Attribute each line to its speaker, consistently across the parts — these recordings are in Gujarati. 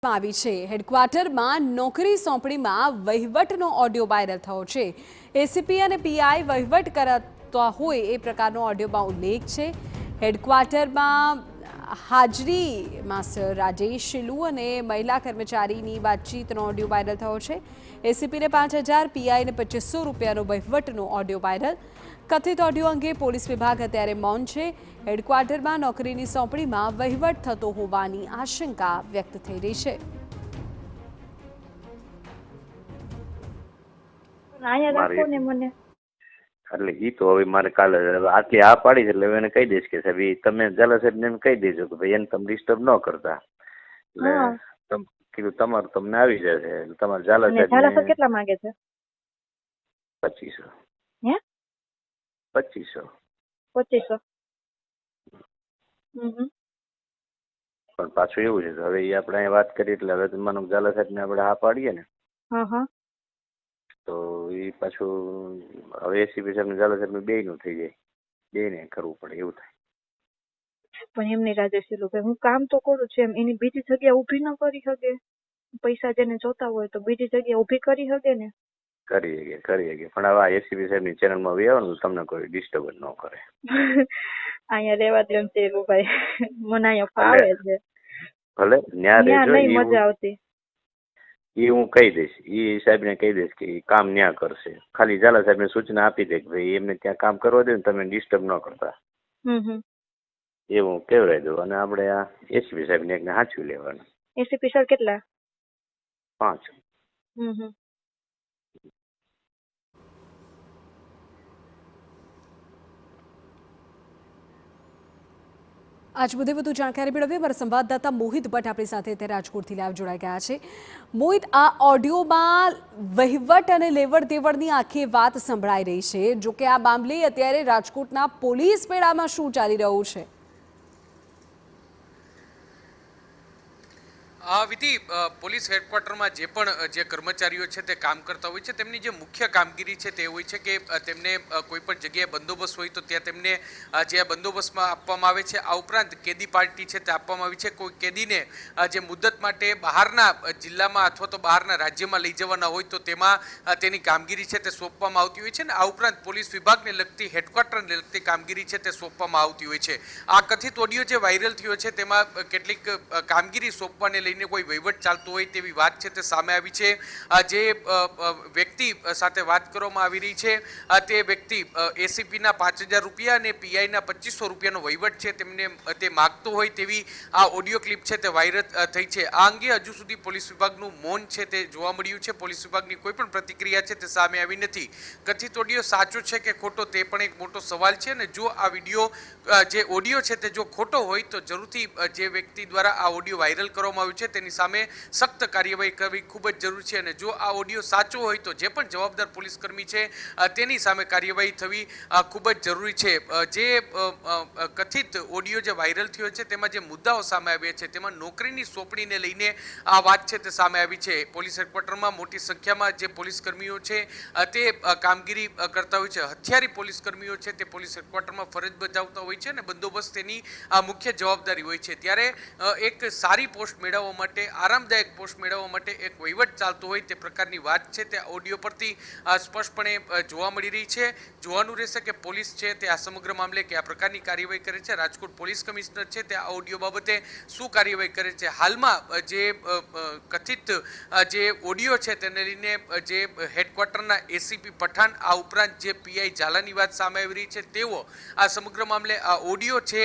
Speaker 1: આવી છે હેડક્વાર્ટરમાં નોકરી સોંપણીમાં વહીવટનો ઓડિયો વાયરલ થયો છે। એસીપી અને પીઆઈ વહીવટ કરતા હોય એ પ્રકારનો ઓડિયોમાં ઉલ્લેખ છે। હેડક્વાર્ટરમાં હાજરી માસ્ટર રાજેશ શિલુ અને મહિલા કર્મચારીની વાતચીતનો ઓડિયો વાયરલ થયો છે। એસીપીને 5000, પીઆઈને 2500 રૂપિયાનો વહીવટનો ઓડિયો વાયરલ। કથિત ઓડિયો અંગે પોલીસ વિભાગ અત્યારે મૌન છે। હેડક્વાર્ટરમાં નોકરીની સોંપણીમાં વહીવટ થતો હોવાની આશંકા વ્યક્ત થઈ રહી છે।
Speaker 2: એટલે ઈ તો હવે મારે કાલે આટલી આ પાડી છે એટલે એને કહી દઈશ કે સાહેબ ઈ તમે ઝાલા સાહેબને એમ કહી દેજો કે ભાઈ એને તમે ડિસ્ટર્બ ન કરતા, એટલે કીધું તમારું તમને આવી જશે। એટલે તમારે ઝાલા સાહેબ
Speaker 3: કેટલા માંગે છે?
Speaker 2: 2500।
Speaker 3: હે
Speaker 2: 2500 પણ પાછું એવું છે હવે ઈ આપણે અહીં વાત કરી એટલે હવે માનો ઝાલા સાહેબને આપણે હા પાડીએ ને તો એ પાછું હવે એસીપી સાહેબ ને ઝાલા સાહેબ બે નું થઈ જાય, બે ને કરવું પડે એવું થાય।
Speaker 3: પણ એમની રાજેશ ભાઈ હું કામ તો કરું છું, એમ એની બીજી જગ્યા ઊભી ન કરી શકે? પૈસા જેને જોતા હોય તો બીજી જગ્યા ઊભી કરી શકે ને? કરી
Speaker 2: શકે પણ હવે આ એસીપી સાહેબ ની ચેનલ માં આવવાનું તમને કોઈ ડિસ્ટર્બ ન કરે।
Speaker 3: અહીંયા રેવા દે ભાઈ, મને અહીંયા ફાવે છે।
Speaker 2: ભલે ન્યા રહેજો,
Speaker 3: નહીં મજા આવતી
Speaker 2: એ હું કહી દઈશ, એ સાહેબ ને કહી દઈશ કે કામ ન્યા કરશે। ખાલી ઝાલા સાહેબ ને સૂચના આપી દે કે ભાઈ એમને ત્યાં કામ કરવા દે ને તમે ડિસ્ટર્બ ન કરતા, એવું કેવડાવી દઉં। અને આપણે આ એસીપી સાહેબ ને એકને સાચવી લેવાનું।
Speaker 3: એસીપી સર કેટલા?
Speaker 2: 5।
Speaker 1: આજ મુદ્દે વધુ જાણકારી મેળવીએ અમારા સંવાદદાતા મોહિત ભટ્ટ આપણી સાથે અત્યારે રાજકોટથી લાઈવ જોડાઈ ગયા છે। મોહિત, આ ઓડિયોમાં વહીવટ અને લેવડ દેવડની આખી વાત સંભળાઈ રહી છે, જો કે આ મામલે અત્યારે રાજકોટના પોલીસ બેડામાં શું ચાલી રહ્યું છે?
Speaker 4: વિધિ, પોલીસ હેડક્વાર્ટરમાં જે કર્મચારીઓ છે તે કામ કરતા હોય છે તેમની જે મુખ્ય કામગીરી છે તે હોય છે કે તેમને કોઈ પણ જગ્યાએ બંદોબસ્ત હોય તો ત્યાં તેમને જે બંદોબસ્તમાં આપવામાં આવે છે। આ ઉપરાંત કેદી પાર્ટી છે તે આપવામાં આવી છે। કોઈ કેદીને જે મુદ્દત માટે બહારના જિલ્લામાં અથવા તો બહારના રાજ્યમાં લઈ જવાના હોય તો તેમાં તેની કામગીરી છે તે સોંપવામાં આવતી હોય છે ને આ ઉપરાંત પોલીસ વિભાગને લગતી હેડક્વાર્ટરને લગતી કામગીરી છે તે સોંપવામાં આવતી હોય છે। આ કથિત ઓડિયો જે વાયરલ થયો છે તેમાં કેટલીક કામગીરી સોંપવાને લઈને કોઈ વહીવટ ચાલતો હોય તેવી વાત છે તે સામે આવી છે। જે વ્યક્તિ સાથે વાત કરવામાં આવી રહી છે તે વ્યક્તિ એસીપીના 5000 રૂપિયા અને પીઆઈના 2500 રૂપિયાનો વહીવટ છે તેમને તે માગતો હોય તેવી આ ઓડિયો ક્લિપ છે તે વાયરલ થઈ છે। આ અંગે હજુ સુધી પોલીસ વિભાગનું મૌન છે તે જોવા મળ્યું છે। પોલીસ વિભાગની કોઈ પણ પ્રતિક્રિયા છે તે સામે આવી નથી। કથિત ઓડિયો સાચો છે કે ખોટો તે પણ એક મોટો સવાલ છે અને જો આ વિડીયો જે ઓડિયો છે તે જો ખોટો હોય તો જરૂરથી જે વ્યક્તિ દ્વારા આ ઓડિયો વાયરલ કરવામાં આવ્યું છે તેની સામે સખ્ત કાર્યવાહી કરવી ખૂબ જ જરૂરી છે। અને જો આ ઓડિયો સાચો હોય તો જે પણ જવાબદાર પોલીસ કર્મી છે તેની સામે કાર્યવાહી થવી ખૂબ જ જરૂરી છે। જે કથિત ઓડિયો જે વાયરલ થયો છે તેમાં જે મુદ્દાઓ સામે આવ્યા છે તેમાં નોકરીની સોંપણીને લઈને આ વાત છે તે સામે આવી છે। પોલીસ હેડક્વાર્ટરમાં મોટી સંખ્યામાં જે પોલીસ કર્મીઓ છે તે કામગીરી કરતા હોય છે। હથિયારી પોલીસ કર્મીઓ છે તે પોલીસ હેડક્વાર્ટરમાં ફરજ બજાવતા હોય છે અને બંદોબસ્ત તેની આ મુખ્ય જવાબદારી હોય છે। ત્યારે એક સારી પોસ્ટ મેળવવા માટે, આરામદાયક પોસ્ટ મેળવવા માટે એક વહીવટ ચાલતો હોય તે પ્રકારની વાત છે તે ઓડિયો પરથી સ્પષ્ટપણે જોવા મળી રહી છે। જોવાનું રહેશે કે પોલીસ છે તે આ સમગ્ર મામલે કયા પ્રકારની કાર્યવાહી કરે છે। રાજકોટ પોલીસ કમિશનર છે તે આ ઓડિયો બાબતે શું કાર્યવાહી કરે છે। હાલમાં જે કથિત જે ઓડિયો છે તેને લઈને જે હેડક્વાર્ટરના એસીપી પઠાણ આ ઉપરાંત જે પીઆઈ ઝાલાની વાત સામે આવી રહી છે તેઓ આ સમગ્ર મામલે આ ઓડિયો છે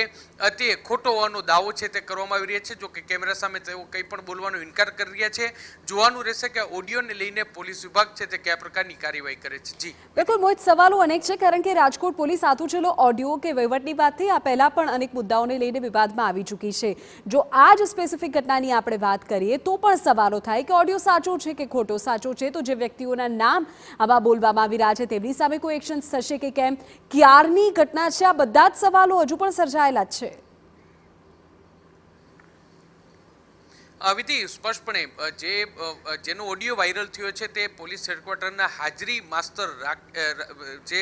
Speaker 4: તે ખોટો હોવાનો દાવો છે તે કરવામાં આવી રહ્યો છે। જો કે કેમેરા સામે તેઓ કંઈ પણ બોલવાનો ઇનકાર કરી રહ્યા છે। જોવાનું રહેશે કે ઓડિયોને લઈને પોલીસ વિભાગ છે તે કયા પ્રકારની કાર્યવાહી કરે છે। જી
Speaker 1: બિલકુલ મોહિત, સવાલો અનેક છે કારણ કે રાજકોટ પોલીસ આતું ચલો ઓડિયો કે વહીવટની વાત થઈ, આ પહેલા પણ અનેક મુદ્દાઓને લઈને વિવાદમાં આવી ચૂકી છે। જો આ જ સ્પેસિફિક ઘટનાની આપણે વાત કરીએ તો પણ સવાલો થાય કે ઓડિયો સાચો છે કે ખોટો। સાચો છે તો જે વ્યક્તિઓના નામ આવા બોલવામાં આવી રહ્યા છે તેમની સામે કોઈ એક્શન થશે કે કેમ? ક્યારની ઘટના છે? આ બધા જ સવાલો હજુ પણ સર્જાયેલા જ છે।
Speaker 4: વિધિ સ્પષ્ટપણે જેનો ઓડિયો વાયરલ થયો છે તે પોલીસ હેડક્વાર્ટરના હાજરી માસ્ટર જે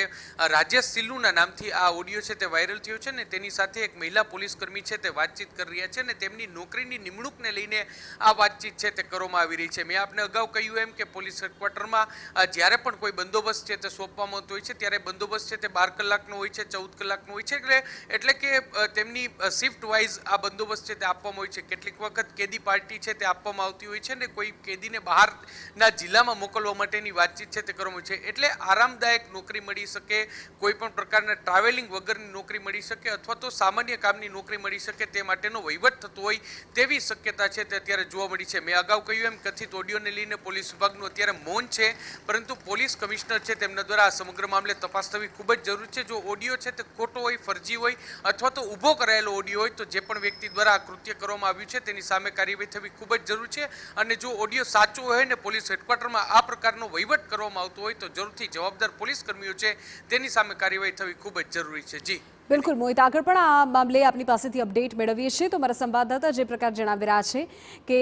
Speaker 4: રાજેશ સિલ્લુના નામથી આ ઓડિયો છે તે વાયરલ થયો છે ને તેની સાથે એક મહિલા પોલીસ કર્મી છે તે વાતચીત કરી રહ્યા છે ને તેમની નોકરીની નિમણૂકને લઈને આ વાતચીત છે તે કરવામાં આવી રહી છે. મેં આપને અગાઉ કહ્યું એમ કે પોલીસ હેડક્વાર્ટરમાં જ્યારે પણ કોઈ બંદોબસ્ત છે તે સોંપવામાં આવતો હોય છે ત્યારે બંદોબસ્ત છે તે 12 કલાકનો હોય છે, 14 કલાકનો હોય છે, એટલે કે તેમની શિફ્ટ વાઇઝ આ બંદોબસ્ત છે તે આપવામાં હોય છે. કેટલીક વખત કેદી પાર્ટી છે તે આપવામાં આવતી હોય છે ને કોઈ કેદીને બહારના જિલ્લામાં મોકલવા માટેની વાતચીત છે તે કરવામાં છે. એટલે આરામદાયક નોકરી મળી શકે, કોઈ પણ પ્રકારના ટ્રાવેલિંગ વગરની નોકરી મળી શકે અથવા તો સામાન્ય કામની નોકરી મળી શકે તે માટેનો વહીવટ થતો હોય તેવી શક્યતા છે તે અત્યારે જોવા મળી છે. મેં અગાઉ કહ્યું એમ કથિત ઓડિયોને લઈને પોલીસ વિભાગનું અત્યારે મૌન છે, પરંતુ પોલીસ કમિશનર છે તેમના દ્વારા આ સમગ્ર મામલે તપાસ થવી ખૂબ જ જરૂરી છે. જો ઓડિયો છે તે ખોટો હોય, ફરજી હોય અથવા તો ઊભો કરાયેલો ઓડિયો હોય તો જે પણ વ્યક્તિ દ્વારા આ કૃત્ય કરવામાં આવ્યું છે તેની સામે કાર્યવાહી થવી ખૂબ જ જરૂર છે. અને જો ઓડિયો સાચો હોય ને પોલીસ હેડક્વાર્ટરમાં આ પ્રકારનો વહીવટ કરવામાં આવતો હોય તો જરૂરથી જવાબદાર પોલીસ કર્મીઓ છે તેની સામે કાર્યવાહી થવી ખૂબ જ જરૂરી છે. જી
Speaker 1: બિલકુલ મોહિત, આગળ પણ આ મામલે આપની પાસેથી અપડેટ મેળવીએ છીએ. તો મારા સંવાદદાતા જે પ્રકાર જણાવી રહ્યા છે કે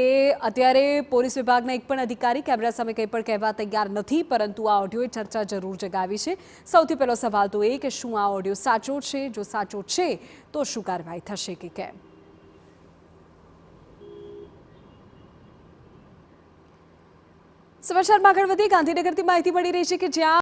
Speaker 1: અત્યારે પોલીસ વિભાગના એક પણ અધિકારી કેમેરા સામે કંઈ પણ કહેવા તૈયાર નથી, પરંતુ આ ઓડિયોએ ચર્ચા જરૂર જગાવી છે. સૌથી પહેલો સવાલ તો એ કે શું આ ઓડિયો સાચો છે? જો સાચો છે તો શું કાર્યવાહી થશે કે કેમ? સમાચારમાં આગળ વધીએ. ગાંધીનગરથી માહિતી મળી રહી છે કે જ્યાં